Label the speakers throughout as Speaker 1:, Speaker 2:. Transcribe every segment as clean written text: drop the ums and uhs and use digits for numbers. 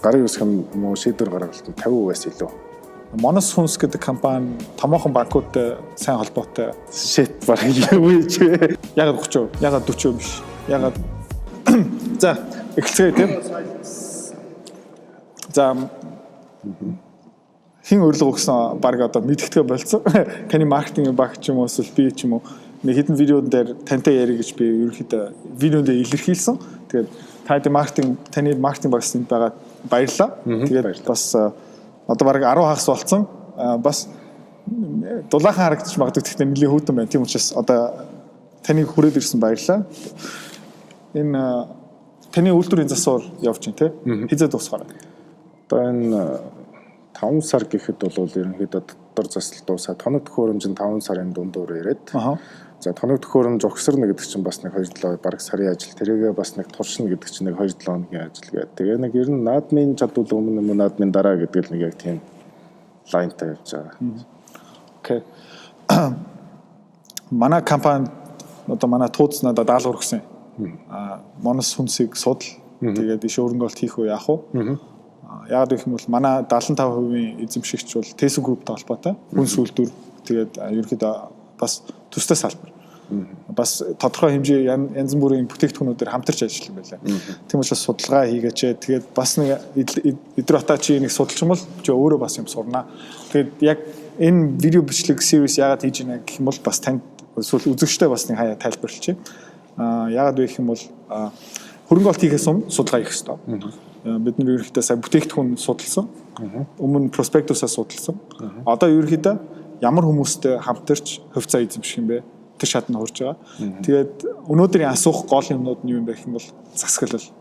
Speaker 1: гарын үсэх юм уу шийдвэр гаргалт нь 50%-аас илүү.
Speaker 2: Monos Hunds гэдэг компани томоохон банкуудтай сайн холбоотой.
Speaker 1: Shit бараг юу ч вэ?
Speaker 2: Ягаад 30%? Ягаад 40% биш? Ягаад за эхэлцгээе тийм. За хин өрлөг өгсөн баг одоо мэдгэдгээ болцсон. Таны маркетинг баг ч юм уу эсвэл би ч юм уу нэг хэдэн видеон дээр тантай ярих гэж би ерөнхийдөө видеонд илэрхийлсэн. Тэгээд таны маркетинг багсанд байгаа баярлалаа. Тэгээд бас одоо баг 10 хагас болцсон. Бас дулаахан харагдаж магадгүй гэхдээ нэлийн хөтөн байна. Тийм учраас одоо таныг хүрээд ирсэн баярлалаа. Энэ таны үйлдвэрийн засвар явж байна тийм. Хизээ дуусгаарай.
Speaker 1: Одоо энэ 5 сар гэхэд бол ерөнхийдөө дотор засал дуусаад тоног төхөөрөмж нь 5 сарын дундуур ирээд. За тоног төхөөрөмж огсорно гэдэг чинь бас нэг 2-7 бараг сарын ажил. Тэрийгээ бас нэг туршина гэдэг чинь нэг 2-7 хоногийн ажил гэдэг. Тэгээ нэг ер нь наадмын чадвал өмнө наадмын дараа гэдэг л нэг яг тийм лайнтай явж байгаа.
Speaker 2: Окей. Манай компани одоо манай тууц надад даалгавар өгсөн. Monos Hunds-ыг судал. Тэгээд иш өрөнгөлт хийх үү яах вэ? Яг гэх юм бол манай 75% эзэмшигч бол Teso Group-тай холбоотой. Хүнс үйлдвэр тэгээд ерөнхийдөө бас төстэй салбар. Бас тодорхой хэмжээ янз бүрийн бүтээгдэхүүнүүдээр хамтарч ажиллах юм байлаа. Тийм учраас судалгаа хийгээч. Тэгээд бас нэг Идрата чи нэг судалж юм бол чи өөрөө бас юм сурнаа. Тэгээд яг энэ видео бичлэг series яагаад хийж байна гэх юм бол бас танд эсвэл үзэгчтэй бас нэг хаяа тайлбарлаж байна. Яагаад вэ гэх юм бол хөрөнгө оолт хийхээс өмнө судалгаа хийх хэрэгтэй. Бид нар ерөнхийдөө сая бүтээгдэхүүн судалсан. Өмнө проспектусаа судалсан. Одоо ерөнхийдөө ямар хүмүүстэй хамтарч хувьцаа эзэмших юм бэ? Тэр шат нь хурж байгаа. Тэгээд өнөөдрийн асуух гол юмнууд нь юу юм бэ гэх юм бол засаглал.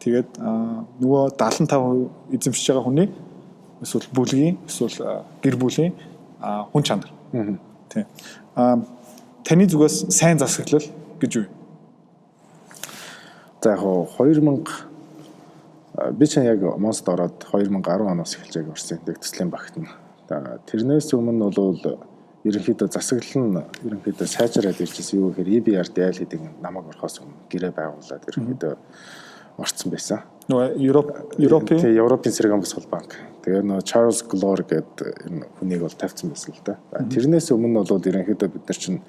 Speaker 2: Тэгээд нөгөө 75% эзэмшиж байгаа хүний эсвэл бүлгийн эсвэл гэр бүлийн хүн чанар. Тийм. Таны зүгээс сайн засаглал гэж юу?
Speaker 1: За яг 2000 би ч яг Монст ороод 2010 оноос эхэлж яг орсон төслийн багт нь. Тэрнээс өмнө бол ерөнхийдөө засаглал нь ерөнхийдөө сайжраад ирчихсэн юу гэхээр EBRD айл гэдэг намайг орохоос өмнө гэрээ байгуулад ерөнхийдөө орцсон байсан.
Speaker 2: Нөгөө
Speaker 1: Европын цэргийн босгол банк. Тэгээ нөгөө Charles Glore гэдэг энэ хүнийг бол тавьсан байсан л да. Тэрнээс өмнө бол ерөнхийдөө бид нар чинь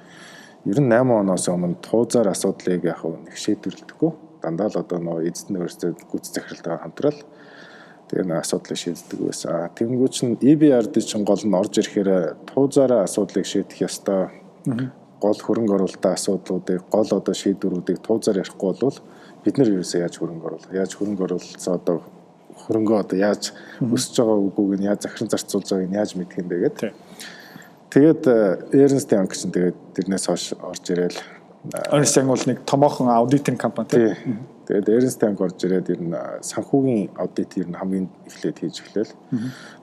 Speaker 1: 98 оноос өмнө туузаар асуудлыг яг нэг шийдвэрлэдэггүй. Дандаа л одоо нөгөө эзэдний өөрсдөө гүйц захиралтайгаар хамтрал тэгээ нэг асуудлыг шийддэг байсан. Тэгэнгүүт чинь EBRD чинь гол нь орж ирэхээр туузаараа асуудлыг шийдэх ёстой. Гол хөрөнгө оруулалтын асуудлуудыг гол одоо шийдвэрүүдийг туузаар ярихгүй бол бид нар ерөөсөө яаж хөрөнгө оруулах? Яаж хөрөнгө оруулалтаа одоо хөрөнгөө одоо яаж өсөж байгаа үгүйг нь яаж захиран зарцуулж байгааг нь яаж мэдэх юм бэ гэдэг. Тэгээд Ernst & Young чинь тэгээд тэрнээс хойш орж ирээл
Speaker 2: Ernst & Young бол нэг томоохон аудитинг компани тийм.
Speaker 1: Тэгээд Ernst & Young орж ирээд ер нь санхүүгийн аудит ер нь хамгийн эхлээд хийж эхлэв.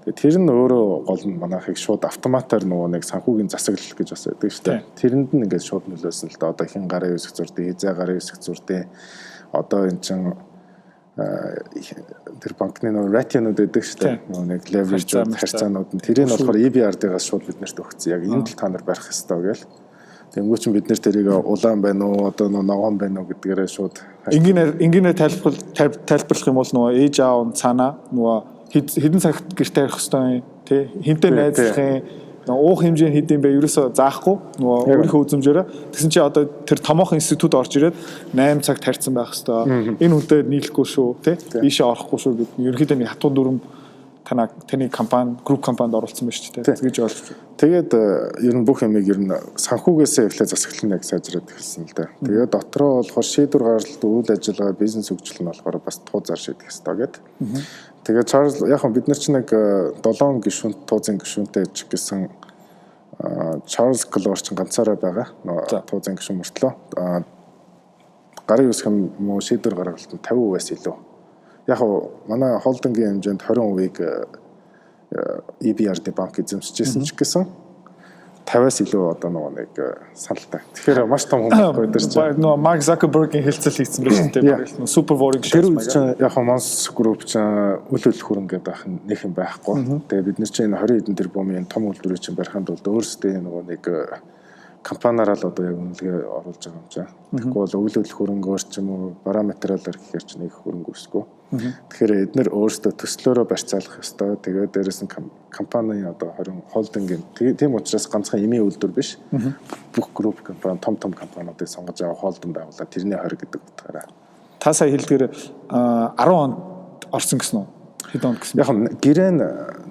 Speaker 1: Тэгээд тэр нь өөрөө гол нь манайхыг шууд автоматар нөгөө нэг санхүүгийн засаглал гэж бас байдаг шүү дээ. Тэрэнд нь ингээд шууд нөлөөсөн л да. Одоо хин гарын үсэг зурдээ, хизээ гарын үсэг зурдээ. Одоо эн чин тэр банкны нөгөө ратионууд байдаг шүү дээ. Нөгөө нэг leverage харьцаанууд нь тэрийг нь болохоор EBRD-гаас шууд биднэрт өгсөн. Яг энд л та нар барих хэрэгтэй гэл. Тэнгүү чинь бид нэр тэрийг улаан байна уу одоо ногоон байна уу гэдгээрээ шууд
Speaker 2: энгийнээр тайлбарлах юм бол нөгөө ээж аав цаана нөгөө хэдэн цагт гэртээ харих хэвээр тий хинтээ найзлахын уух хэмжээ нь хэдийн бэ ерөөсөө заахгүй нөгөө өөрийнхөө үзмжээрээ тэгсэн чинь одоо тэр томоохон институт орж ирээд 8 цагт харьцсан байх хэвээр энэ хүнтэй нийлэхгүй шүү тий ийшээ орохгүй шүү гэдэг ерөнхийдөө нэг хатуу дүрм таны компани групп компанид оролцсон байна шүү дээ. Тэгэж болж.
Speaker 1: Тэгээд ер нь бүх юмыг ер нь санхүүгээсээ эхлээ засаглал яг сайжраад эхэлсэн л да. Тэгээд дотроо болохоор шийдвэр гаргалт, үйл ажиллагаа, бизнес хөгжил нь болохоор бас туузаар шийдэх хэрэгтэй гэдэг. Тэгээд Charles яг бид нар чинь нэг 7 гишүүнт туузын гишүүнтэй ч гэсэн Charles Glore ч ганцаараа байгаа. Туузын гишүүн мөртлөө гарын үсэх юм уу шийдвэр гаргалт нь 50%-аас илүү. Яг манай холдингийн хэмжээнд 20%-ийг EBRD банк эзэмшижсэн ч гэсэн 50-аас илүү одоо нэг саналтай. Тэгэхээр маш том хүмүүс байдаг чинь.
Speaker 2: Нөгөө Mark Zuckerberg-ийн хэлцэл хийсэн байх тийм байна. Super boring
Speaker 1: shit. Тэр чинь яг Monos Group чинь үл хөрөнгө байх нэг юм байхгүй. Тэгээ бид нар чинь 20 хэдэн тэрбумын том үйлдвэрийг чинь бариханд бол өөрсдөө нөгөө нэг компаниараа л одоо яг үнэлгээ оруулж байгаа юм чинь. Тэгэхгүй бол үл хөрөнгөөр ч юм уу бараа материалаар гэхээр чинь нэг хөрөнгө өсгөө. Тэгэхээр эдгээр өөрсдөө төслөөрөө барьцаалах ёстой. Тэгээд дээрэс нь компанийн одоо 20 холдингийн тийм учраас ганцхан эмийн үйлдвэр биш. Бүх групп компани том компаниудыг сонгож аваа холдинг байгуулаад тэрний 20 гэдэг утгаараа.
Speaker 2: Та сая хэлдгээр 10 онд орсон гэсэн үү? Хэд онд гэсэн?
Speaker 1: Яг нь гэрээ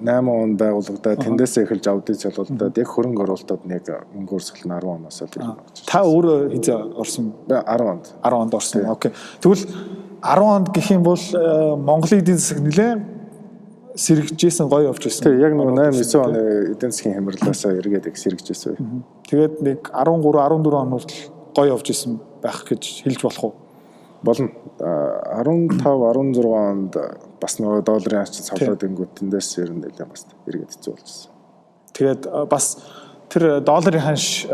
Speaker 1: 8 он байгуулагдаад тэндээсээ эхэлж аудит залуулдаад яг хөрөнгө оруулалтад нэг мөнгө өрсгөл нь 10 оноос л ирнэ гэж.
Speaker 2: Та өөрөө хизээ орсон?
Speaker 1: 10 онд.
Speaker 2: 10 онд орсон. Окей. Тэгвэл 10 онд гэх юм бол Монголын эдийн засаг нэлээ сэргэжсэн гоё явж байсан.
Speaker 1: Тэг яг нэг 8 9 оны эдийн засгийн хямралаасаа эргээд их сэргэжсэн.
Speaker 2: Тэгээд нэг 13 14 онууд гоё явж исэн байх гэж хэлж болох уу?
Speaker 1: Болно. 15 16 онд бас нөгөө долларын хачин цавлаад ингүүт тэндээс ер нь нэлээд бас эргээд хэцүү болчихсон.
Speaker 2: Тэгээд бас тэр долларын ханш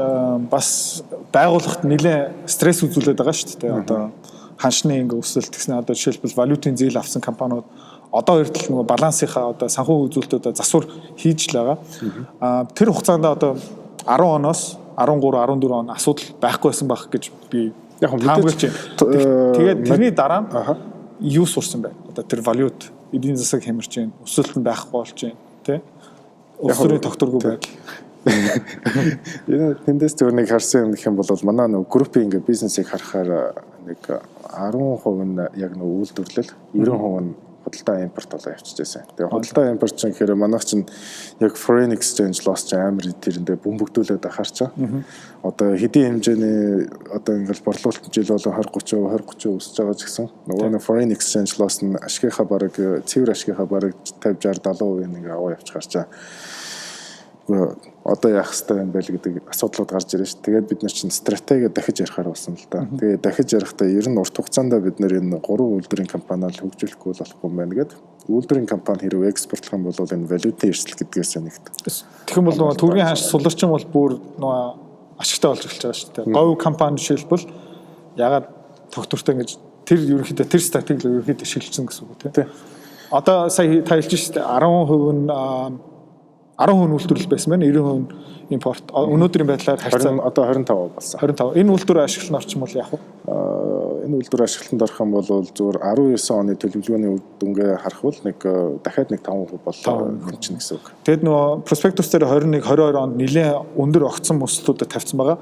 Speaker 2: бас байгууллагт нэлээд стресс үзүүлээд байгаа шүү дээ. Одоо ханшны ингээ өсөлт гэсэн одоо жишээлбэл валютын зээл авсан компаниуд одоо эртэл нөгөө балансынхаа одоо санхүү үзүүлэлтүүд засвар хийж л байгаа. Тэр хугацаанд одоо 10 оноос 13 14 он асуудал байхгүй байсан байх гэж би яг мэдээж. Тэгээд тэрний дараа юу сурсан бэ? Одоо тэр валют эдийн засаг хямарч байна. Өсөлт нь байхгүй болж байна, тий? Өсвөрийн тогтворгүй байдал.
Speaker 1: Тэндээс зөв нэг харсан юм гэх юм бол манай нөгөө группийн ингээ бизнесийг харахаар нэг 10% нь яг нөгөө үйлдвэрлэл, 90% нь худалдаа импорт болоо явчихжээ. Тэгээ худалдаа импорт чинь гэхээр манайх чинь яг foreign exchange loss чинь амар тэрэндээ бөмбөгдүүлээд ахаарчаа. Одоо хэдийн хэмжээний одоо ингээл борлуулалт жил болон 20 30% өсөж байгаа ч гэсэн нөгөө нэг foreign exchange loss нь ашигынхаа бараг цэвэр ашигынхаа бараг 50 60 70% ингээ аваа явчихаарчаа. Одоо яах хэрэгтэй юм бэ гэдэг асуудлууд гарч ирж байна шүү. Тэгээд бид нар чинь стратеги дахиж ярихаар болсон л да. Тэгээд дахиж ярихдаа ер нь урт хугацаанд бид нар энэ 3 үйлдвэрийн компаниар хөгжүүлэхгүй болохгүй юм байна гэдэг. Үйлдвэрийн компани хэрэг экспортлох юм бол энэ валютын эрсдэл гэдгээс нэгт.
Speaker 2: Тэгэх юм бол нөгөө төргийн ханш суларчин бол бүр нөгөө ашигтай болж эхэлж байгаа шүү дээ. Говь компани жишээлбэл ягаад тогтвортой ингэж тэр ерөнхийдөө тэр стратеги ерөнхийдөө шилжсэн гэсэн үг тийм. Одоо сая та хэлж шүү дээ 10% нь 10% үйлдвэрлэл байсан байна. 90% импорт. Өнөөдрийн байдлаар харьцаа
Speaker 1: одоо 25 болсон.
Speaker 2: 25. Энэ үйлдвэр ашиглалтанд орчмол яах вэ?
Speaker 1: Энэ үйлдвэр ашиглалтанд орох юм бол зүгээр 19 оны төлөвлөгөөний үр дүнгээ харах бол нэг дахиад нэг 5% боллоо хэмжинэ гэсэн үг.
Speaker 2: Тэгэд нөгөө проспектус дээр 21 22 онд нэлээд өндөр огцон өсөлтүүдэд тавьсан байгаа.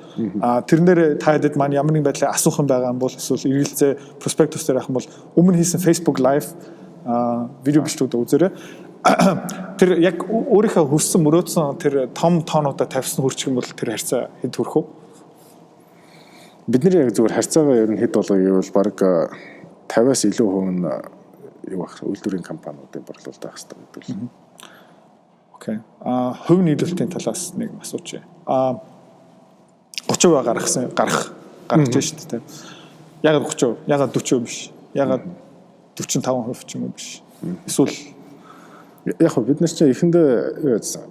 Speaker 2: Тэрэн дээр та хэдэд маань ямар нэгэн байдлаар асуух юм байгаа юм бол эсвэл эргэлзээ проспектус дээр авах юм бол өмнө хийсэн Facebook live видео бичлэгүүд үзээрэй. Тэр яг өөрийнхөө хүссэн мөрөөдсөн тэр том тоонуудаа тавьсан хүрчих юм бол тэр харьцаа хэд хүрэх вэ?
Speaker 1: Бидний яг зүгээр харьцаагаа ер нь хэд болоо гэвэл баг 50-аас илүү хувь нь юу байх үйлдвэрийн компаниудын борлуулалт байх хэрэгтэй гэдэг л.
Speaker 2: Окей. Хувь нийлүүлэлтийн талаас нэг асууж байна. 30% гаргаж байна шүү дээ. Ягаад 30%? Ягаад 40% биш? Ягаад 45% ч юм уу биш? Эсвэл
Speaker 1: яг бид нар чинь эхэндээ юу гэсэн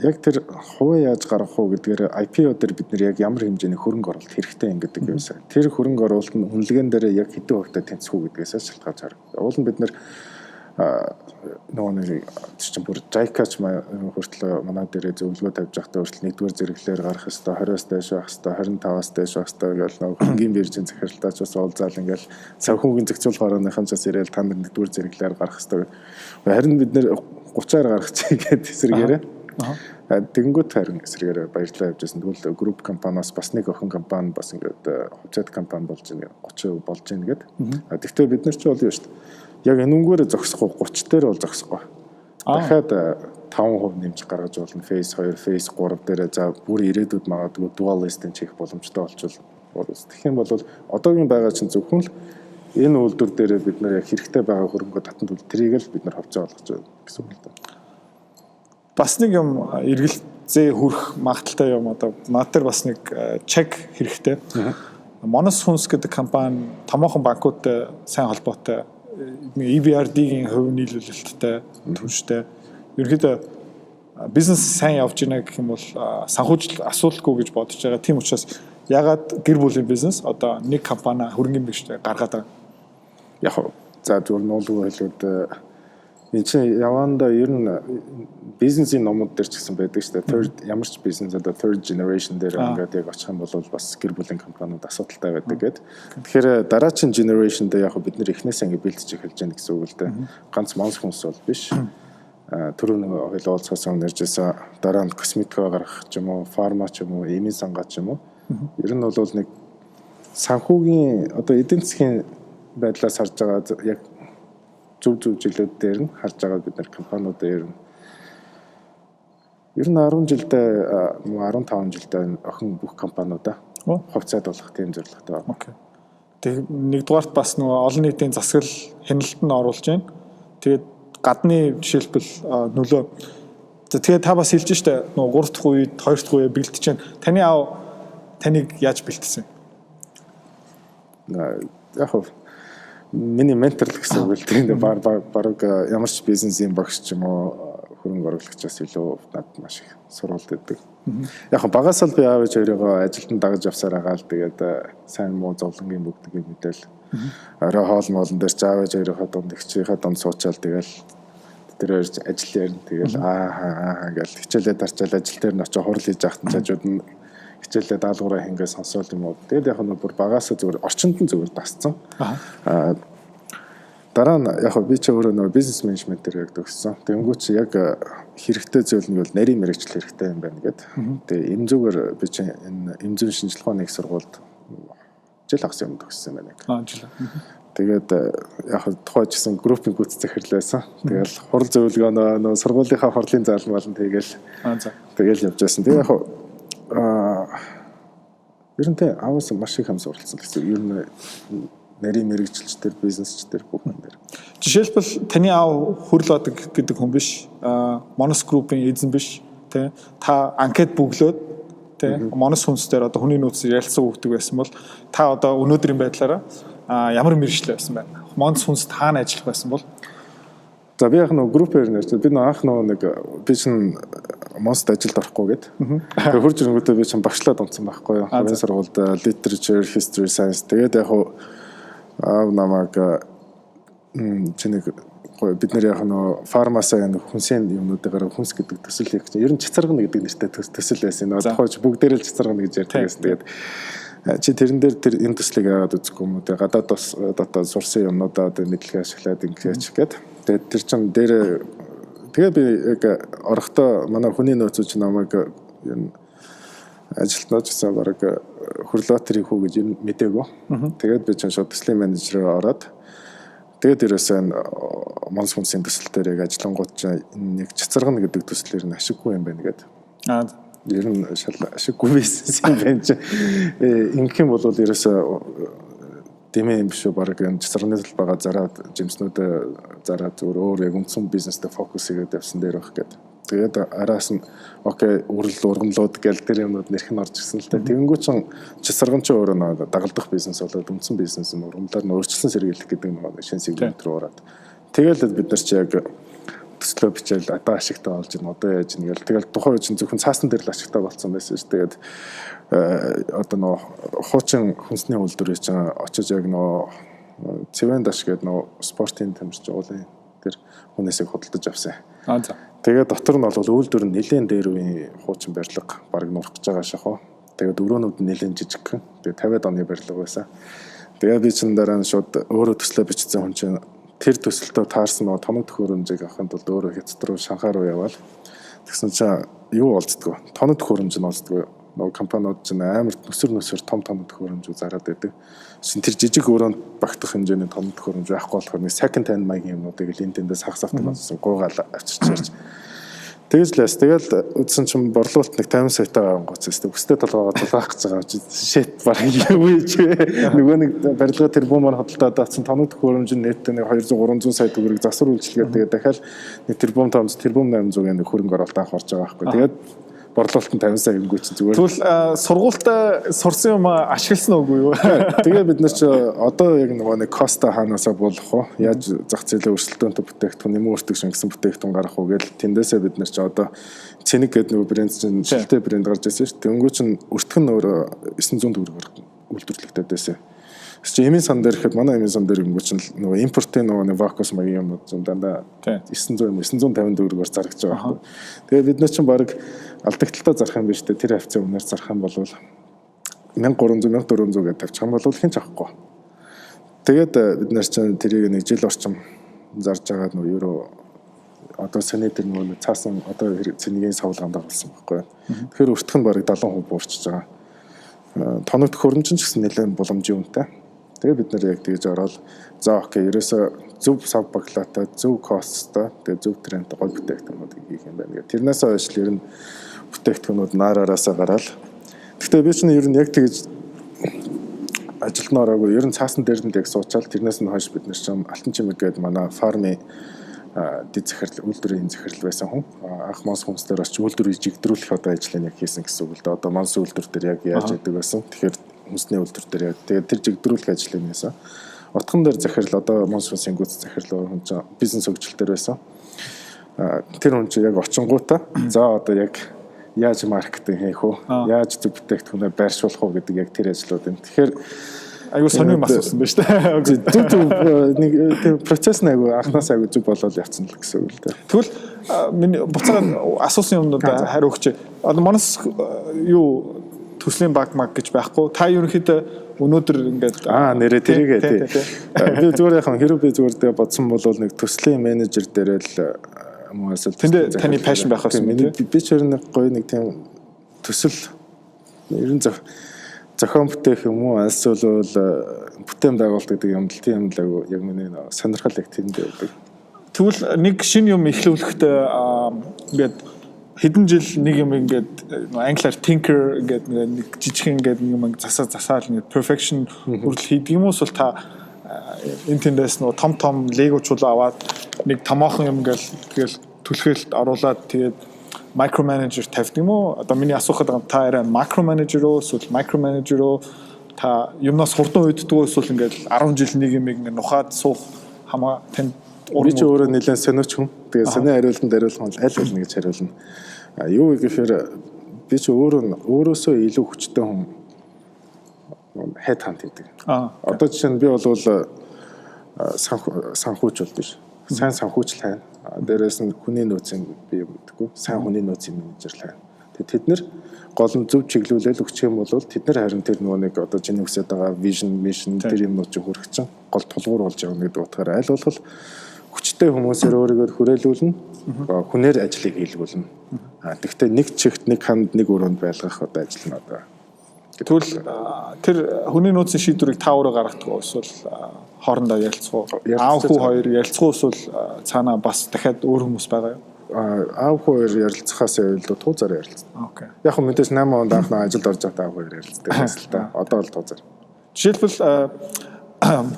Speaker 1: яг тэр хуваа яаж гаргах уу гэдгээр IPO дээр бид нар яг ямар хэмжээний хөрөнгө оруулалт хэрэгтэй юм гэдэг юмсаа. Тэр хөрөнгө оруулалт нь үнэлгээнд дээр яг хэдэн хувьтай тэнцэх үү гэдгээс шалтгаалж харагдав. Уул нь бид нар нөгөө нэг чинь бүр JICA-ч хүртэл манай дээрээ зөвлөгөө тавьж байхдаа хүртэл нэгдүгээр зэрэглэлээр гарах хэвээр 20-аас дээш байх хэвээр 25-аас дээш байх хэвээр гэл нөгөө хөнгөн биржийн захиралтаач бас уулзаал ингээл санхүүгийн зохицуулгаарынхан ч бас ирээл та нар нэгдүгээр зэрэглэлээр гарах хэвээр. Харин бид нэр 30-аар гаргачих гээд эсрэгээрээ. Тэгэнгүүт харин эсрэгээрээ баярлалаа явьжсэн. Тэгвэл групп компаниас бас нэг охин компани бас ингээд хувьцаат компани болж байна 30% болж байна гээд. Тэгвэл бид нар ч бол юу шүү дээ. Яг энүүгээр зогсохгүй 30 дээр бол зогсохгүй. Дахиад 5% нэмж гаргаж болно. Phase 2, Phase 3 дээр за бүр ирээдүйд магадгүй dual listing хийх боломжтой болчихвол. Тэгэх юм бол одоогийн байгаа чинь зөвхөн л энэ үйлдвэр дээр бид нар яг хэрэгтэй байгаа хөрөнгө татанд үл трийг л бид нар ховцоо олгож байна гэсэн үг л дээ.
Speaker 2: Бас нэг юм эргэлзээ хүрэх магадaltaй юм одоо над дээр бас нэг чек хэрэгтэй. Monos Funds гэдэг компани томоохон банкудтай сайн холбоотой EBRD-гийн хувь нийлүүлэлттэй түнштэй. Ерөнхийдөө бизнес сайн явж байна гэх юм бол санхүүжил асуудалгүй гэж бодож байгаа. Тийм учраас ягаад гэр бүлийн бизнес одоо нэг компани хөрөнгөний биштэй гаргаад байгаа.
Speaker 1: Яг за зүгээр нуулгүй хэлээд энэ чинь явандаа ер нь бизнесийн номууд дээр ч гэсэн байдаг шүү дээ. Third ямар ч бизнес одоо third generation дээр ингээд яг очих юм бол бас гэр бүлийн компаниуд асуудалтай байдаг гэдэг. Тэгэхээр дараагийн generation дээр яг бид нэр эхнээсээ ингээд бэлдэж эхэлж байна гэсэн үг л дээ. Ганц монс хүмүүс бол биш. Түрүү нэг хоёул уулзсан нэржсэн дараа нь косметикоо гаргах ч юм уу, фарма ч юм уу, эмийн сангаа ч юм уу. Ер нь бол нэг санхүүгийн одоо эдийн засгийн байдлаас харж байгаа яг зөв жилүүд дээр нь харж байгаа бид нар компаниуд ер нь 10 жилдээ 15 жилдээ охин бүх компаниудаа хувьцаат болох тийм зорилготой байна.
Speaker 2: Окей. Тэг нэгдүгээрт бас нөгөө олон нийтийн засаг хяналтанд оруулж байна. Тэгээд гадны жишээлбэл нөлөө. Тэгээд та бас хэлж штэ нөгөө 3 дахь үед 2 дахь үе бэлтэж байна. Таны аав таныг яаж бэлтсэн?
Speaker 1: Яг хөө миний ментор л гэсэн үг л тийм баг ямар ч бизнесийн багш ч юм уу хөрөнгө оруулагчаас илүү надад маш их сурвалт өгдөг. Яг хөө багаас л би аав ээж хоёроо ажилтан дагаж явсаар агаал тэгээд сайн муу зовлонгийн бүгдийг мэдээл орой хоол моолн дээр ч аав ээж хоёроо дунд ихчийнхээ дунд суучаал тэгэл тэр хоёр ажил ярина тэгэл гэл хичээлээ дарчаал ажил дээр нь очиж хурал хийж ахтан чажууд нь хичээлээ даалгавраа хингээ сонсоол юм уу. Тэгэл яг нь бүр багаас зүгээр орчинд нь зүгээр дасцсан. Дараа нь яг би ч өөрөө нөгөө бизнес менежмент дээр яг төгссөн. Тэнгүү чи яг хэрэгтэй зүйл нь бол нарийн мэрэгчлэл хэрэгтэй юм байна гэд. Тэгээ эм зүгээр би чи энэ эмзэн шинжилгээ ухааны их сургуульд жил хагас юм төгссөн байна.
Speaker 2: Жил.
Speaker 1: Тэгээд яг тухайд гэсэн группийн гүйцэтгэх хэрлээсэн. Тэгэл хурал зөвлөгөө нөгөө сургуулийнхаа хурлын заалмал нь тэгэл явж байсан. Тэгээ яг ер нь тэ аваас маш их хам суралцсан гэсэн. Ер нь нарийн мэрэгчлэлчдэр, бизнесчдэр бүх юм дээр.
Speaker 2: Жишээлбэл таны аав хөрл одог гэдэг хүн биш. Monos Group-ийн эзэн биш. Тэ та анкет бүглөөд тэ Monos хүнсээр одоо хүний нөөц ярилцсан өгдөг байсан бол та одоо өнөөдрийн байдлаараа ямар мэрэгчлээ байсан байна? Monos хүнс таана ажиллах байсан бол
Speaker 1: за би яг нөгөө группээр нэрч би нөгөө анх нөгөө нэг би чинь Monos-д ажилд орохгүй гээд. Тэгээ хурж ирэнгүүтээ би чинь багшлаад унтсан байхгүй юу. Хамгийн сургуульд literature, history, science тэгээд яг аав намайг чиний бид нар яг нөгөө фармасаа хүнсийн юмнуудаар хүнс гэдэг төсөл хийх чинь ер нь цэцэргэн гэдэг нэртэй төсөл байсан. Одоо тухайч бүгдээрээ л цэцэргэн гэж ярьдаг гэсэн. Тэгээд чи тэрэн дээр тэр энэ төслийг аваад үзэхгүй юм уу? Тэгээд гадаад бас одоо сурсан юмнуудаа одоо мэдлэгээ ашиглаад ингээж гээд. Тэгээд тэр чин дээр тэгээ би яг орохдоо манай хүний нөөцөж намайг ер нь ажилтнаач гэсэн бараг хөрлөтри хүү гэж мэдээгүй. Тэгээд би чинь шууд төслийн менежерээр ороод тэгээд ерөөсөө Monos хүнсийн төсөл дээр яг ажиллангууд чинь нэг цэцэргэн гэдэг төслөөр нь ашиггүй юм байна гэдэг. Ер нь ашиггүй бизнес юм байна чи. Ингэх юм бол ерөөсөө дэмээ юм биш үү бараг энэ цэцэргний төлөв байгаа зараад жимснүүдээ зараад зүгээр өөр яг үндсэн бизнестэй фокус хийгээд явсан дээр байх гэдэг. Тэгээд араас нь окей ургамлууд гэл тэр юмуд нэрх нь орж ирсэн л та. Тэгэнгүүт чин цэцэргэн ч өөрөө нэг дагалдах бизнес болоод үндсэн бизнес нь ургамлаар нь өөрчлөн сэргийлэх гэдэг нэг шинэ сегмент рүү ороод. Тэгэл бид нар чи яг төслөө бичээл одоо ашигтай болж байна. Одоо яаж нэгэл тэгэл тухайн үеийн зөвхөн цаасан дээр л ашигтай болсон байсан ш. Тэгээд одоо нөө хуучин хүнсний үйлдвэрийн чинь очиж яг нөө цэвэндаш гэдэг нөө спортын тамирч уулын тэр хүнээсээ худалдаж авсан. Тэгээд дотор нь бол үйлдвэр нь нэлээд дээр үеийн хуучин барилга баг нурах гэж байгаа шахуу. Тэгээд өрөөнүүд нь нэлээд жижигхэн. Тэгээд 50-аад оны барилга байсан. Тэгээд би чинь дараа нь шууд өөрөө төслөө бичсэн хүн чинь тэр төсөлтөө таарсан нөгөө тоног төхөөрөмжийг авахын тулд өөрөө Хятад руу Шанхай руу явбал тэгсэн чинь юу олцдгоо тоног төхөөрөмж нь олцдгоо нөгөө компаниуд чинь амар нүсэр том тоног төхөөрөмжүүд зараад байдаг. Шин тэр жижиг өрөөнд багтах хэмжээний тоног төхөөрөмж байхгүй болохоор нэг second hand маягийн юмнуудыг л энэ тэндээс хагас автоматсан гуугаал авчирч тэгэл үдсэн чинь борлуулалт нэг 50 сая гоц өстэй өстэй толгоогоо тулгаах гэж байгаа юм чи shit баг юу ч нөгөө нэг барилга тэрбумаар хөдөлтөд авсан тоног төхөөрөмж нь нийтдээ нэг 200 300 сая төгрөг засвар үйлчилгээд тэгээд дахиад нэг тэрбум 800 нэг хөрөнгө оруулалт авах орж байгаа байхгүй тэгээд борлуулалт нь 50 сая өнгөч зүгээр. Тэгвэл сургуультай сурсан юм ашигласан уугүй юу? Тэгээ бид нар ч одоо яг нөгөө нэг коста хаанасаа болох уу? Яаж зах зээлийн өрсөлдөөнтэй бүтээгдэхүүн нэмэн өөртөг шингэсэн бүтээгдэхүүн гаргах уу гэж тэндээсээ бид нар ч одоо Цэник гэдэг нөгөө брэнд чинь шилтэй брэнд гарч ирсэн шүү дээ. Өнгөө чинь өртгөн өөр 900 төгрөгөөр үйлдвэрлэгдээд байсан. Чи эмийн сан дээр ихэд манай эмийн сан дээр юм чинь нөгөө импортын нөгөө вакуус маягийн юмнууд зүүн дандаа 950 төгрөгөөр зарагдаж байгаа байхгүй. Тэгээ бид нар чинь баг алдагталтаа зарах юм биш үү? Тэр хавцаа үнээр зарах юм бол 1300 1400 гэж тавьчих юм бол хэн ч авахгүй. Тэгээд бид нар чинь тэрийг нэг жил орчим зарж байгаа нөгөө евро одоо саний тэр нөгөө цаасан одоо цэнигийн савлгаанд болсон байхгүй. Тэгэхээр өртөх нь барыг 70% буурчиж байгаа. Тоног төхөөрөмж ч гэсэн нэлээд боломжийн үнэтэй. Тэгээ бид нар яг тэгж ороод за окей ерөөсө зөв сав баглаатай, зөв косттой, тэгээ зөв трендтэй гол бүтээгдэхүүнүүд хийх юм байна. Тэрнээс хойш л ер нь бүтээгдэхүүнүүд наараасаа гараад. Гэхдээ би чинь ер нь яг тэгж ажилд нь ороогүй. Ер нь цаасан дээр нь яг суучаал тэрнээс нь хойш бид нар чинь алтан чимэг гэдэг манай фармын дэд захирал үйлдвэрийн захирал байсан хүн. Анх Монс хүнслэр очиж үйлдвэрийг жигдрүүлэх одоо ажлыг яг хийсэн гэсэн үг л дээ. Одоо Монс үйлдвэр дээр яг яаж яадаг байсан. Тэгэхээр хүнсний үйлдвэр дээр яг тэгээд тэр жигдрүүлэх ажлыг хийсэн. Утган дээр захирал одоо Монс хүнсийн гүйц захирал хүн чинь бизнес хөгжилтөр байсан. Тэр хүн чинь яг очингуудаа за одоо яг яаж маркетинг хийх вэ? Яаж зөв бүтээгдэхүүнээ байршуулах вэ гэдэг яг тэр ажлууд юм. Тэгэхээр айгуу сони юм асуусан байна шүү дээ. Зөв нэг процесс нэг анханасаа айгуу зөв болоод явцсан л гэсэн үг л дээ. Тэгвэл миний буцаад асуусан юмнууд хариу өгч. Одоо манас юу төслийн баг маг гэж байхгүй. Та ерөнхийдөө өнөөдөр ингээд нэрээ тэрийгээ тий. Би зүгээр яхан хэрэв би зүгээр тэгээ бодсон бол нэг төслийн менежер дээрээ л хүмүүсэл таны пашн байх байсан тийм. Би ч нэг гоё нэг тийм төсөл ерөн зохион бүтээх юм уу эсвэл бүтээн байгуулалт гэдэг юм л тийм л яг миний сонирхол яг тэнд байдаг. Тэгвэл нэг шинэ юм эхлүүлэхэд ингээд хэдэн жил нэг юм ингээд англиар tinker гэдэг нэг жижиг ингээд юм засаал ингээд perfection хүртэл хийдэг юм уус бол та энтэндээс нөө том легочул аваад нэг томоохон юм ингээл түлхээлт оруулаад тэгээд micromanager тавьдаг юм уу? Одоо миний асуухад байгаа та арай macroManager уу эсвэл micromanager уу? Та юмнаас хурдан үйддэг эсвэл ингээд 10 жил нэг юм ингээд нухаад суух хамаа танд би ч өөрөө нэлээд сониуч хүн. Тэгээд сони хариултанд хариулах нь аль болно гэж хариулна. Юу гэхээр би ч өөрөөсөө илүү хүчтэй хүн head hunt гэдэг. Одоо жишээ нь би бол санхүүч бол биш. Сайн санхүүч л хайна. Дээрээс нь хүний нөөцийн би юм гэдэггүй. Сайн хүний нөөцийн менежер л хайна. Тэгээд тэд нэр гол нь зөв чиглүүлэл өгчих юм бол тэд нар харин тэр нөгөө нэг одоо чиний үсэд байгаа vision mission тэр юмнууд чинь хүрэх чинь гол тулгуур болж байгаа гэдэг утгаараа аль болох хүчтэй хүмүүсээр өөрийгөө хүрээлүүлнэ. Хүнээр ажлыг хийлгүүлнэ. Тэгвэл нэг чигт нэг ханд нэг өрөөнд байлгах одоо ажил нь одоо. Тэгвэл тэр хүний нөөцийн шийдвэрийг та өөрөө гаргадаг эсвэл хоорондоо ярилцах уу? Аав хүү хоёр ярилцах уу эсвэл цаанаа бас дахиад өөр хүмүүс байгаа юу? Аав хүү хоёр ярилцахаас илүү туузаар ярилцсан. Окей. Яг хөө мэдээж 8 онд анхнаа ажилд орж байхдаа аав хоёр ярилцдаг байсан л та. Одоо л туузаар. Жишээлбэл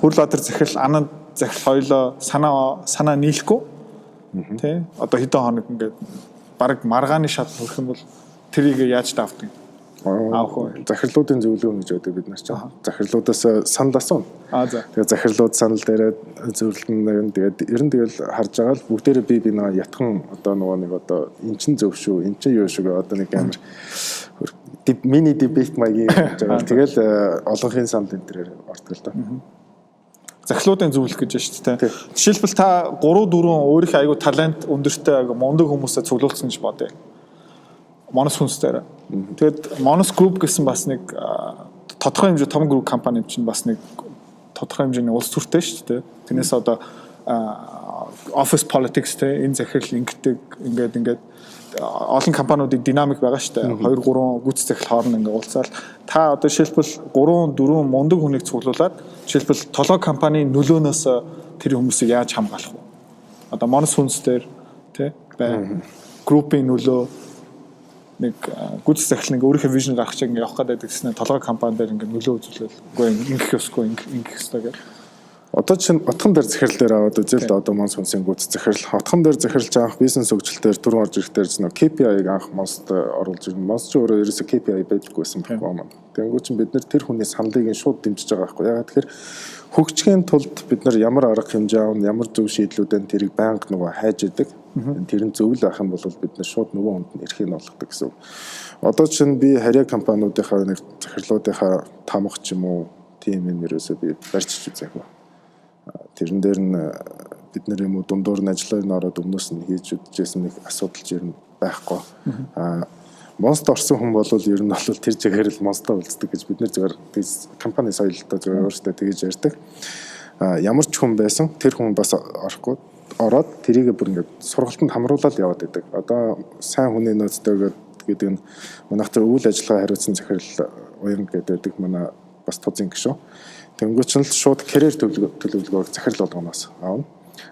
Speaker 1: Хүрлбаатар захирал, Ананд захирал хоёлоо санаа нийлэхгүй. Тэ? Одоо хэдэн хоног ингээд баг маргааны шат хүрэх юм бол тэрийг яаж давдаг? Захирлуудын зөвлөгөө гэж байдаг бид нар ч. Захирлуудаас санал асууна. За. Тэгээ захирлууд санал дээрээ зөвлөлн тэгээд ер нь тэгэл харж байгаа л бүгдээрээ би нэг ятхан одоо нөгөө нэг одоо эн чин зөв шүү, эн чин юу шүү одоо нэг амар мини дебет маягийн хийж байгаа. Тэгэл олонхын санал энэ төрөөр ортгол та. Захирлуудын зөвлөх гэж байна шүү дээ. Жишээлбэл та 3 4 өөрийнхөө айгу талент өндөртэй мундаг хүмүүсээ цуглуулсан гэж бодъё. Монос хүнсээр. Тэгэд Monus Group гэсэн бас нэг тодорхой хэмжээ том групп компани чинь бас нэг тодорхой хэмжээний улс төртэй шүү дээ. Тэрнээс одоо office politics те энэ захирал ингээд олон компаниудын динамик байгаа шүү дээ. 2 3 гүйц захирал хооронд ингээд уулзаал та одоо жишээлбэл 3 4 мундаг хүнийг цуглуулад жишээлбэл толгой компанийн нөлөөнөөс тэр хүмүүсийг яаж хамгаалах вэ? Одоо Monus хүнсээр те группийн нөлөө нэг гүйц захирал нэг өөрийнхөө вижн гаргах чиг ингээ явах гэдэг гэснээр толгой компани дээр ингээ нөлөө үзүүлэл үгүй ингэх ёсгүй ингэх ёстой гэх. Одоо чинь отхон дээр захирал дээр аваад үзэл одоо Монс хүнсийн гүйц захирал отхон дээр захирлж авах бизнес хөгжилтөөр түрүүн орж ирэхээр чинь KPI-г анх Монст оруулж ирнэ. Монс ч өөрөө ерөөсөө KPI байдаггүйсэн байхгүй маань. Тэнгүү чинь бид нэр тэр хүний саналыг шууд дэмжиж байгаа байхгүй. Ягаад тэгэхээр хөгжихийн тулд бид нар ямар арга хэмжээ авна, ямар зөв шийдлүүдэн тэрийг байнга нөгөө хайж идэг. Тэр нь зөв л байх юм бол бид нар шууд нөгөө хүнд нь эрхийг олгодог гэсэн. Одоо чинь би харьяа компаниудынхаа нэг захирлуудынхаа тамга ч юм уу тимийн ерөөсөө би барьчих үзээгүй. Тэрэн дээр нь бид нар юм уу дундуур нь ажлаар нь ороод өмнөөс нь хийж үдчихсэн нэг асуудал жир нь байхгүй. Монст орсон хүн бол ер нь бол тэр жигээр л монстоо үлддэг гэж бид нар зөвөр компани соёлтой зөвөр өөрсдөө тэгэж ярьдаг. Ямар ч хүн байсан тэр хүн бас орохгүй ороод тэрийг бүр ингээд сургалтанд хамруулаад яваад байдаг. Одоо сайн хүний нөөцтэй гэдэг нь манайх тэр үйл ажиллагаа хариуцсан захирал уян гэдэг манай бас тузын гишүүн. Тэнгүүч нь л шууд карьер төлөвлөгөөг захирал болгоноос аавна.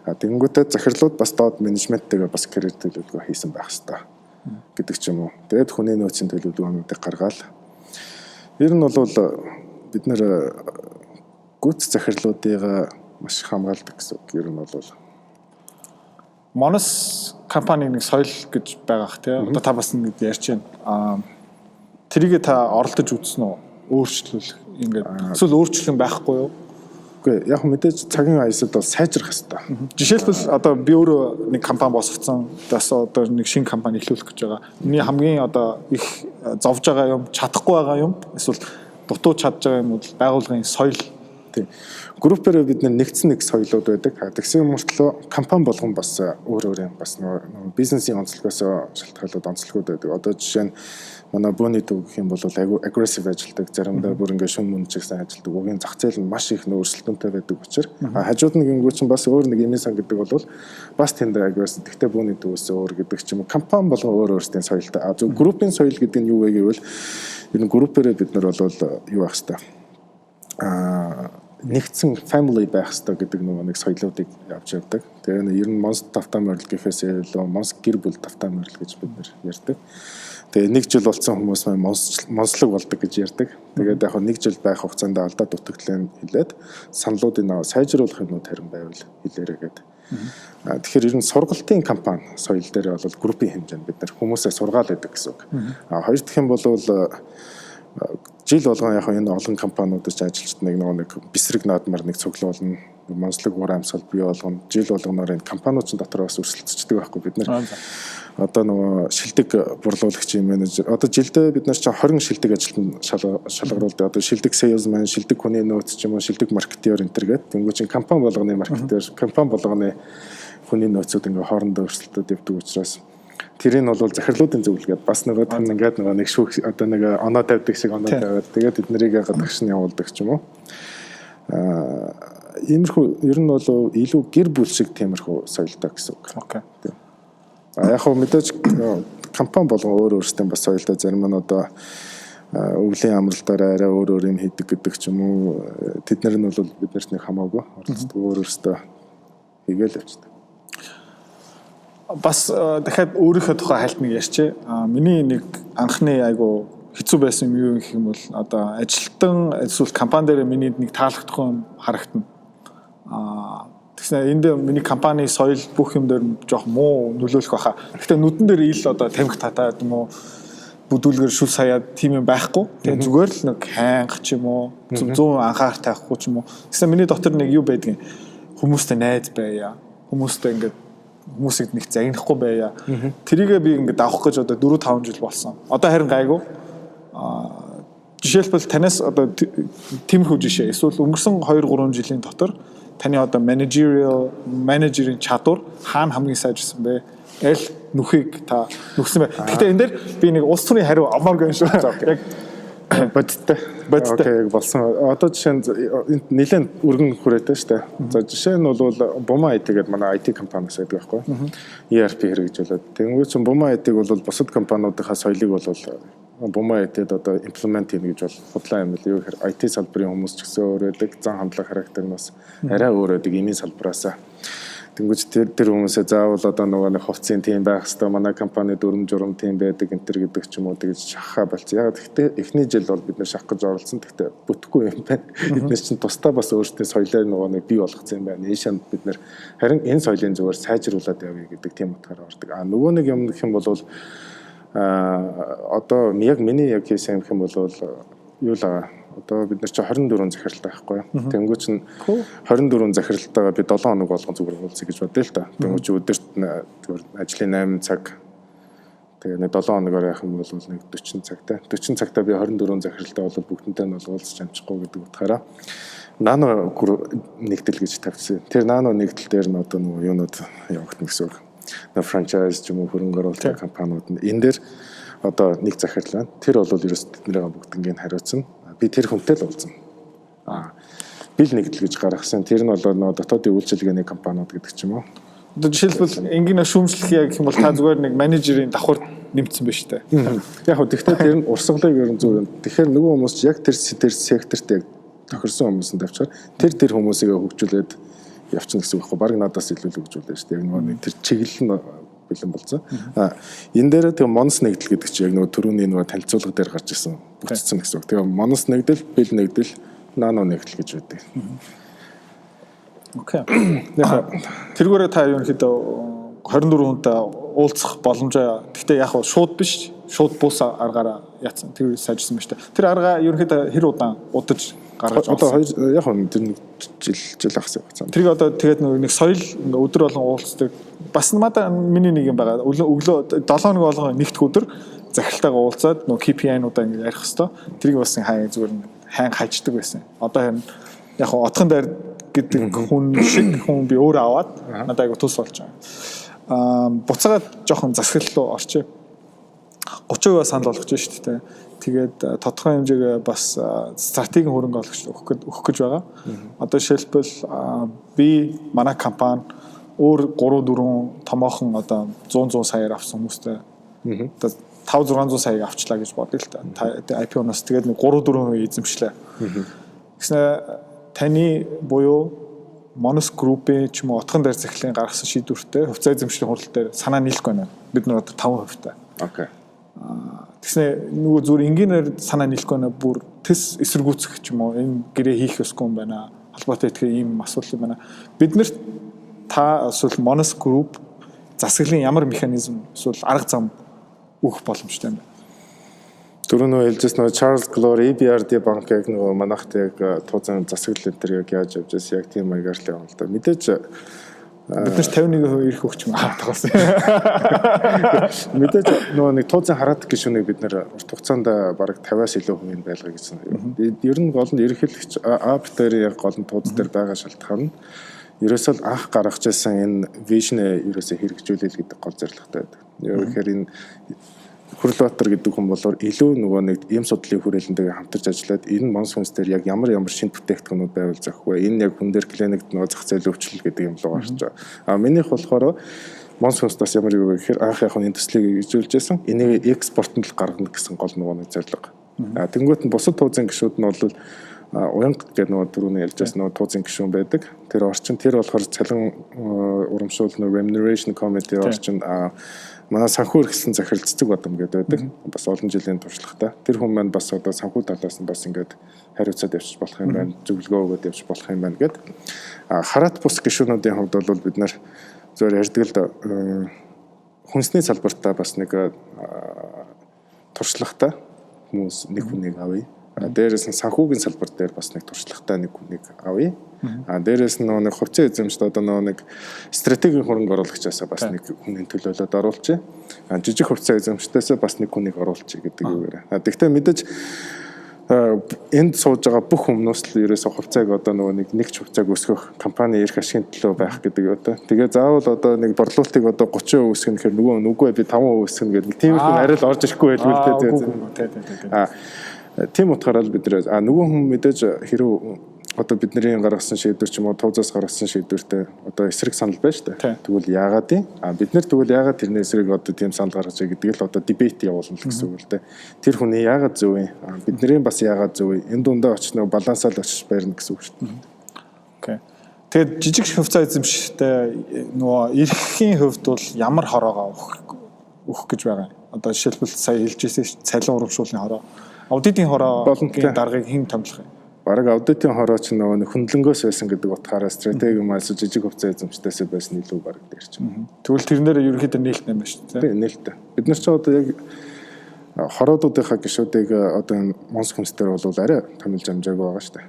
Speaker 1: Тэнгүүтээ захирлууд бас доод менежменттэйгээ бас карьер төлөвлөгөө хийсэн байх хэрэгтэй гэдэг ч юм уу. Тэгээд хүний нөөцийн төлөвлөгөөнүүдийг гаргаал. Ер нь бол бид нэр гүйц захирлуудыг маш их хамгаалдаг гэсэн үг. Ер нь бол
Speaker 2: Монос компаниг нэг соёл гэж байгаах тийм. Одоо та бас ингэ ярьж байна. Тэрийг та оролдож үзсэн үү? Өөрчлөлөх ингээд эсвэл өөрчлөн байхгүй юу?
Speaker 1: Үгүй яг мэдээж цагийн аясад бол сайжрах хэрэгтэй.
Speaker 2: Жишээлбэл одоо би өөрөө нэг компани босгоцсон. Одоо нэг шинэ компани эхлүүлэх гэж байгаа. Миний хамгийн одоо их зовж байгаа юм, чадахгүй байгаа юм эсвэл дутуу чадж байгаа юм бол байгууллагын соёл.
Speaker 1: Тийм. Группээр бид нэгдсэн нэг соёлууд байдаг. Тэгсэн мөртлөө компани болгон бас өөр юм бас нөгөө бизнесийн онцлогоос шалтгаалаад онцлогуд байдаг. Одоо жишээ нь манай бөөний төв гэх юм бол айгүй aggressive ажилдаг. Заримдаа бүр ингээ шүн мөн чигсэн ажилдаг. Угийн зах зээл нь маш их өөрчлөлтөнтэй байдаг учраас хажууд нь гингүү чинь бас өөр нэг имэн сан гэдэг бол бас тэнд aggressive. Гэхдээ бөөний төвөөс өөр гэдэг ч юм уу. Компани болгон өөр өөрсдийн соёлтой. Зөв группийн соёл гэдэг нь юу вэ гэвэл энэ группээрээ бид нар бол юу байх хэвээр нэгдсэн family байх хэрэгтэй гэдэг нэг соёлоодыг явж явдаг. Тэгээ ер нь монс тавтаа морил гэхээс илүү монс гэр бүл тавтаа морил гэж бид нар ярьдаг. Тэгээ нэг жил болсон хүмүүс монслог болдог гэж ярьдаг. Тэгээд яг нэг жил байх хугацаанд алдаа дутагдлын хилээд саналуудыг сайжруулах юмуд харин байвал хэлээрэй гэдэг. Тэгэхээр ер нь сургалтын компани соёл дээр бол группийн хэмжээнд бид нар хүмүүсээ сургаал гэдэг гэсэн үг. Хоёр дахь юм бол жил болгон яг энэ олон компаниудад ажиллаж нэг бисрэг наадмаар нэг цуглуулна. Монслог уур амьсгал бий болгоно. Жил болгоноор энэ компаниуд дотор бас өрсөлдөгчдөг байхгүй бид нар. Одоо нөгөө шилдэг борлуулагчийн менежер. Одоо жилдээ бид нар чинь 20 шилдэг ажилтнууд шалгаруулдаг. Одоо шилдэг salesman, шилдэг хүний нөөц ч юм уу, шилдэг маркетер энэ төр гэдэг. Тэнгүү чинь компани болгоны маркетер, компани болгоны хүний нөөцүүд ингээ хоорондоо өрсөлдөд явдаг учраас тэрийг нь бол захирлуудын зөвлөгөөд бас нэг ингээд нэг шүүх одоо нэг оноо тавьдаг шиг оноо тавиад тэгээд эднэрийг гадагш нь явуулдаг ч юм уу. Иймэрхүү ер нь бол илүү гэр бүл шиг тиймэрхүү соёлтой гэсэн үг.
Speaker 2: Окей.
Speaker 1: Яг хөө мэдээж компани болгон өөр өөрсдөө бас соёлтой зарим нь одоо өвлийн амралтаараа арай өөр юм хийдэг гэдэг ч юм уу. Тэднэр нь бол биднэрт нэг хамаагүй оролцдог өөр өөрсдөө хийгээл явчихдаг.
Speaker 2: Бас дахиад өөрийнхөө тухай хальт нэг ярьчээ. Миний нэг анхны айгу хэцүү байсан юм юу гэх юм бол одоо ажилтан эсвэл компани дээр миний нэг таалагдахгүй юм харагдана. Тэгснэ энд миний компани соёл бүх юм дээр жоох муу нөлөөлөх байхаа. Гэхдээ нүдэн дээр ил одоо тамхи татаад юм уу бүдүүлгээр шүл саяад тийм юм байхгүй. Тэгээ зүгээр л нэг хайнх ч юм уу 100 анхаар тавихгүй ч юм уу. Тэгснэ миний дотор нэг юу байдгийг хүмүүстэй найз байя. Хүмүүстэй ингээд хүмүүсийг нэг загнахгүй байя. Тэрийгээ би ингээд авах гэж одоо 4-5 жил болсон. Одоо харин гайгүй. Жишээлбэл танаас одоо тиймэрхүү жишээ эсвэл өнгөрсөн 2-3 жилийн дотор таны одоо менежерийн чадвар хаана хамгийн сайжирсан бэ? Аль нүхийг та нүхсэн бэ? Гэхдээ энэ дээр би нэг улс төрийн хариу амааргүй юм шүү. Яг
Speaker 1: бодтой. Окей болсон. Одоо жишээ нь нэлээд өргөн хүрээтэй шүү дээ. За жишээ нь бол Бума IT гэдэг манай IT компаниас байдаг байхгүй. ERP хэрэгжүүлээд. Тэнгүүт чинь Бума IT-г бол бусад компаниудынхаа соёлыг бол Бума IT-д одоо имплемент хийнэ гэж бол худлаа юм л юу гэхээр IT салбарын хүмүүс ч гэсэн өөр байдаг. Зан хандлага характер нь бас арай өөр байдаг имийн салбараасаа. Тэнгүүч тэр хүмүүсээ заавал одоо нөгөө нэг хувцсын тим байх хэвээр манай компани дүрм журм тим байдаг энэ төр гэдэг ч юм уу тэгж шахаа болцсон. Яг гэхдээ эхний жил бол бид нэр шах гэж оролцсон. Гэхдээ бүтэхгүй юм байна. Бид чинь тусдаа бас өөрсдөө соёлоо нөгөө нэг бий болгоцсон юм байна. Ийшээ бид нэр харин энэ соёлын зүгээр сайжруулад явъя гэдэг тийм утгаараа ордог. Нөгөө нэг юм гэх юм бол одоо яг миний яг хийсэн юм бол юу л одоо бид нар чи 24 захиралтай байхгүй. Тэнгүүч нь 24 захиралтайгаа би 7 хоног болгон зүгээр уулзъя гэж бодъё л та. Тэнгүүч өдөрт зүгээр ажлын 8 цаг Тэгээ нэг 7 хоногоор явах юм бол нэг 40 цагтай. 40 цагтаа би 24 захиралтай бол бүгдэнтэй нь бол уулзч амжихгүй гэдэг утгаараа нано нэгдэл гэж тавьсан. Тэр нано нэгдэл дээр нь одоо нөгөө юунууд явагдана гэсэн үг. Франчайз ч юм уу хөрөнгө оруулалтын компаниуд нь энэ дээр одоо нэг захирал байна. Тэр бол ерөөс тэднийгээ бүгднийг хариуцсан. Би тэр хүнтэй л уулзсан. Бил нэгдэл гэж гаргасан. Тэр нь бол нөгөө дотоодын үйлчилгээний компаниуд гэдэг ч юм уу.
Speaker 2: Одоо жишээлбэл энгийн шүүмжлэх яг гэх юм бол та зүгээр нэг менежерийн давхар нэмсэн ба штэ.
Speaker 1: Яг хөө тэгтээ тэр нь урсгалыг ер нь зүгээр. Тэгэхээр нөгөө хүмүүс яг тэр секторт яг тохирсон хүмүүсэнд авчаар тэр хүмүүсийг хөгжүүлээд явчихна гэсэн үг байхгүй. Бараг надаас илүү л хөгжүүлээ шүү дээ. Яг нөгөө тэр чиглэл нь бэлэн болсон. Энэ дээр тэгээ монос нэгдэл гэдэг чинь яг нөгөө түрүүний нөгөө танилцуулга дээр гарч ирсэн бүтцсэн гэсэн үг. Тэгээ монос нэгдэл, бил нэгдэл, нано нэгдэл гэж үүдэг.
Speaker 2: Окей. Тэргээрээ та ерөнхийдөө 24 хүнтэй уулзах боломжоо. Гэхдээ яг шууд биш, шууд бус аргаараа яатсан. Тэр сайжсан байна шүү дээ. Тэр аргаа ерөнхийдөө хэр удаан удаж гаргаж
Speaker 1: одоо яг тэр нэг жил ахсан байна.
Speaker 2: Тэрийг одоо тэгээд нэг соёл өдөр болгон уулздаг. Бас надад миний нэг юм байгаа. Өглөө 7 хоног болгон нэгдэх өдөр захиралтайгаа уулзаад нөгөө KPI-нуудаа ингэ ярих хэвээр. Тэрийг бас хай зүгээр хайн хайчдаг байсан. Одоо харин яг отхон дээр гэдэг хүн шиг хүн би өөрөө аваад надад айгу тус болж байгаа. Буцаагаад жоохон засаглал руу орчих. 30% санал болгож байна шүү дээ. Тэгээд тодорхой хэмжээгээ бас стратегийн хөрөнгө оруулагч өгөх гэж байгаа. Одоо жишээлбэл би манай компани өөр 3-4 томоохон одоо 100 саяар авсан хүмүүстэй одоо 500-600 саяг авчлаа гэж бодъё л та. IPO-ноос тэгээд 3-4% эзэмшлээ. Гэснээр таны буюу Monos Group-ийн ч юм уу отхон дээр захирлын гаргасан шийдвэртэй хувьцаа эзэмшлийн хурал дээр санаа нийлэхгүй байна. Бид нар одоо 5% таа.
Speaker 1: Окей.
Speaker 2: Тэгснэ нөгөө зүгээр энгийнээр санаа нийлэхгүй байна. Бүр тэс эсэргүүцэх ч юм уу энэ гэрээ хийх ёсгүй юм байна. Холбоотой итгэх ийм асуудал юм байна. Бид нарт та эсвэл Monos Group засаглалын ямар механизм эсвэл арга зам өгөх боломжтой юм бэ?
Speaker 1: Түрүү нөгөө хэлжсэн нөгөө Charles Glore EBRD банк яг нөгөө манайхт яг туусан засаглал энэ төр яг яаж явж байсан яг тийм маягаар л явна л да. Мэдээж
Speaker 2: бид нар 51% ирэх хөгч юм таасан.
Speaker 1: Мэдээж нөгөө нэг туусан хараадах гишүүнийг бид нар урт хугацаанд бараг 50-аас илүү хувийн байлгаа гэсэн. Ер нь гол нь ерөнхийлөгч ап дээр яг гол нь тууз дээр байгаа шалтгаан нь ерөөсөө анх гаргаж байсан энэ вижн ерөөсөө хэрэгжүүлэл гэдэг гол зорилготой байдаг. Тэгэхээр энэ Хүрлбаатар гэдэг хүн болоор илүү нөгөө нэг ийм судлалын хүрээлэнтэйгээ хамтарч ажиллаад энэ Monos хүнс дээр яг ямар шинэ бүтээгдэхүүнүүд байвал зах вэ? Энэ яг хүн дээр клиникт нөгөө зах зээл өвчлөл гэдэг юм л гарч байгаа. Минийх болохоор Monos хүнс ямар юу гэхээр анх яг энэ төслийг хэрэгжүүлж байсан. Энийг экспортод л гаргана гэсэн гол нөгөө нэг зорилго. Тэнгуут нь бусад туузын гишүүд нь бол уянга гэдэг нөгөө түрүүний ярьж байсан нөгөө туузын гишүүн байдаг. Тэр орчин тэр болохоор цалин урамшуул нөгөө remuneration committee орчин манай санхүү эрхлэн захирал цэцэг бадам гэдэг байдаг. Бас олон жилийн туршлагатай. Тэр хүн маань бас одоо санхүү талаас нь бас ингээд хариуцаад явчих болох юм байна. Зөвлөгөө өгөөд явчих болох юм байна гэд. Хараат бус гишүүнүүдийн хувьд бол бид нар зөвөр ярьдаг л хүнсний салбартаа бас нэг туршлагатай хүмүүс нэг хүнийг авъя. Дээрээс нь санхүүгийн салбар дээр бас нэг туршлагатай нэг хүнийг авъя. Дээрээс нь нэг хувьцаа эзэмшд одоо нэг стратегийн хөрөнгө оруулагчаас бас нэг хүний төлөөлөд оруулчих. Жижиг хувьцаа эзэмшдээсээ бас нэг хүнийг оруулчих гэдэг үгээр. Тэгвэл мэдээж энд сууж байгаа бүх хүмүүс л ерөөсөө хувьцааг одоо нэг ч хувьцааг өсгөх компани эрх ашигын төлөө байх гэдэг одоо. Тэгээ заавал одоо нэг борлуулалтыг одоо 30% өсгөх гэхээр нүггүй би 5% өсгөх гэдэг тийм их арай л орж ирэхгүй байлгүй дээ. Тийм утгаараа л бид нөгөө хүн мэдээж хэрэг одоо бидний гаргасан шийдвэр ч юм уу туузаас гаргасан шийдвэртэй одоо эсрэг санал байна шүү дээ. Тэгвэл яагаад юм? Бид нар тэгвэл яагаад тэрний эсрэг одоо тийм санал гаргаж байгаа гэдгийг л одоо дебет явуулна гэсэн үг л дээ. Тэр хүний яагаад зөв юм? Бидний бас яагаад зөв юм? Энэ дундаа очиж нөгөө балансаал очиж байрна гэсэн үг шүү дээ.
Speaker 2: Окей. Тэгээд жижиг хувьцаа эзэмшихтэй нөгөө эрхийн хувьд бол ямар хороогоо өгөх гэж байгаа юм? Одоо жишээлбэл сая хэлжсэн цалин урамшууллын хороо аудитын хороогийн даргаыг хэн томлох юм?
Speaker 1: Бараг аудитын хороо ч нөгөө хөндлөнгөөс байсан гэдэг утгаараа стратеги маас жижиг хувьцаа эзэмшдээсээ байсан илүү бараг дээр чинь.
Speaker 2: Тэгвэл тэрнээр ерөнхийдөө нээлттэй юм байна шүү дээ.
Speaker 1: Тийм нээлттэй. Бид нар ч одоо яг хороодуудынхаа гишүүдийг одоо Monos хүнс дээр бол арай томилж амжаагүй байгаа шүү дээ.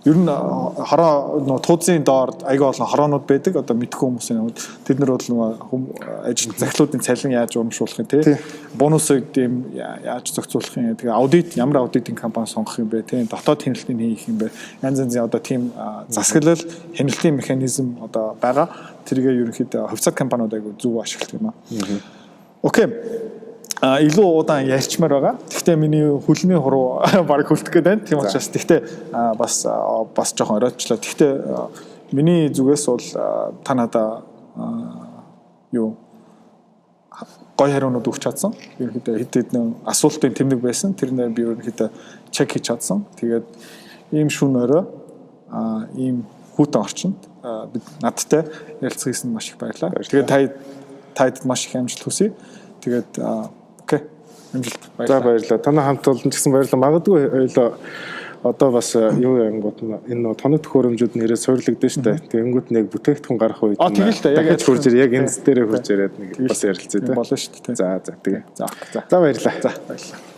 Speaker 2: Ер нь хороо нөө туудсын доор аяга олон хороонууд байдаг. Одоо мэдхгүй хүмүүсийн хувьд тэд нар бол нөгөө ажил захидлуудын цалин яаж урамшуулах юм те. Бонусыг дэм яаж зохицуулах юм. Тэгээ аудит ямар аудитинг компани сонгох юм бэ те. Дотоод хяналтыг хийх юм бэ. Янз янзын одоо тийм засаглал хяналтын механизм одоо байгаа. Тэргээ ерөнхийдөө хувьцат компаниуд айгу зөв ашигладаг юм аа. Окей. Илүү удаан ярьчмаар байгаа. Гэхдээ миний хөлний хуруу баг хөлтөх гээд байна. Тийм учраас гэхдээ бас жоохон оройтчлаа. Гэхдээ миний зүгээс бол та надаа юу гой хариунууд өгч чадсан. Ерөнхийдөө хэд хэдэн асуултын тэмдэг байсан. Тэрнээ би ерөнхийдөө чек хийж чадсан. Тэгээд ийм шүн өрөө ийм хүүтэн орчинд бид надтай ярилцсан маш их баярлалаа. Тэгээд таад маш их амжилт хүсье. Тэгээд окей. Амжилт.
Speaker 1: За баярлалаа. Танай хамт олон ч гэсэн баярлалаа. Магадгүй хоёлоо одоо бас юу ангууд энэ нөө тоног төхөөрөмжүүд нэрээ суйрлагдсан шүү дээ. Тэгэнгүүт нэг бүтээгдэхүүн гарах үед
Speaker 2: яг
Speaker 1: хурж яг энэ дээрээ хурж яриад нэг бас ярилцъя те.
Speaker 2: Болно шүү дээ.
Speaker 1: За тэгээ.
Speaker 2: За
Speaker 1: баярлалаа.
Speaker 2: За баярлалаа.